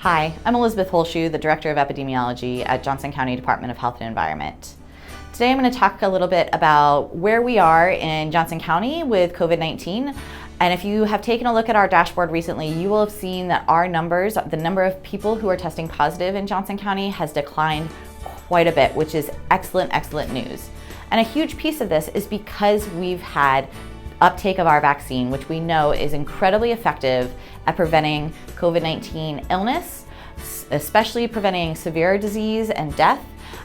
Hi, I'm Elizabeth Holshoe, the Director of Epidemiology at Johnson County Department of Health and Environment. Today I'm going to talk a little bit about where we are in Johnson County with COVID-19. And if you have taken a look at our dashboard recently, you will have seen that our numbers, the number of people who are testing positive in Johnson County has declined quite a bit, which is excellent news. And a huge piece of this is because we've had uptake of our vaccine, which we know is incredibly effective at preventing COVID-19 illness, especially preventing severe disease and death,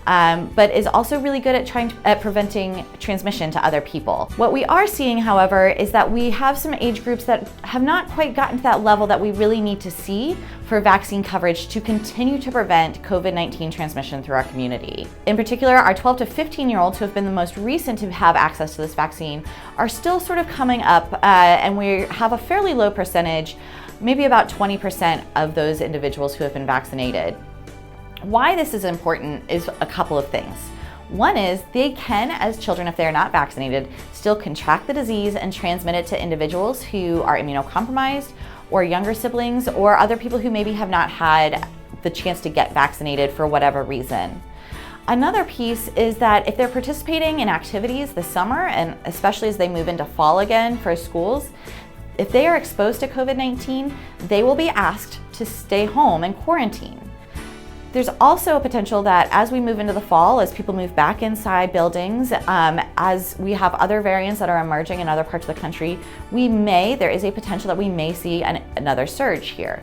but is also really good at preventing transmission to other people. What we are seeing, however, is that we have some age groups that have not quite gotten to that level that we really need to see for vaccine coverage to continue to prevent COVID-19 transmission through our community. In particular, our 12 to 15-year-olds who have been the most recent to have access to this vaccine are still sort of coming up, and we have a fairly low percentage, maybe about 20% of those individuals who have been vaccinated. Why this is important is a couple of things. One is they can, as children, if they're not vaccinated, still contract the disease and transmit it to individuals who are immunocompromised or younger siblings or other people who maybe have not had the chance to get vaccinated for whatever reason. Another piece is that if they're participating in activities this summer, and especially as they move into fall again for schools, if they are exposed to COVID-19, they will be asked to stay home and quarantine. There's also a potential that as we move into the fall, as people move back inside buildings, as we have other variants that are emerging in other parts of the country, there is a potential that we may see another surge here.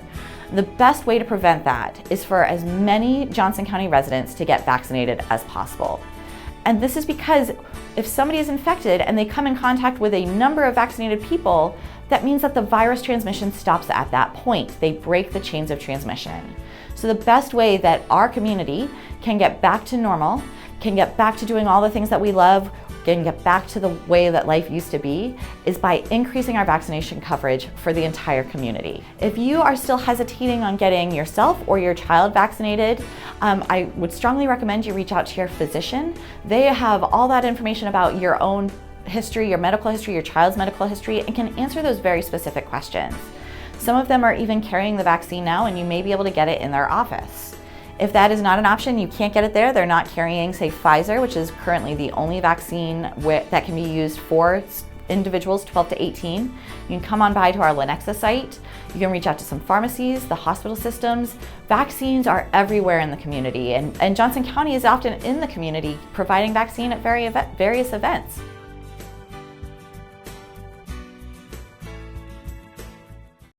The best way to prevent that is for as many Johnson County residents to get vaccinated as possible. And this is because if somebody is infected and they come in contact with a number of vaccinated people, that means that the virus transmission stops at that point. They break the chains of transmission. So the best way that our community can get back to normal, can get back to doing all the things that we love, can get back to the way that life used to be, is by increasing our vaccination coverage for the entire community. If you are still hesitating on getting yourself or your child vaccinated, I would strongly recommend you reach out to your physician. They have all that information about your own history, your medical history, your child's medical history, and can answer those very specific questions. Some of them are even carrying the vaccine now, and you may be able to get it in their office. If that is not an option, you can't get it there, they're not carrying, say, Pfizer, which is currently the only vaccine that can be used for individuals 12 to 18. You can come on by to our Lenexa site. You can reach out to some pharmacies, the hospital systems. Vaccines are everywhere in the community, and Johnson County is often in the community providing vaccine at various events.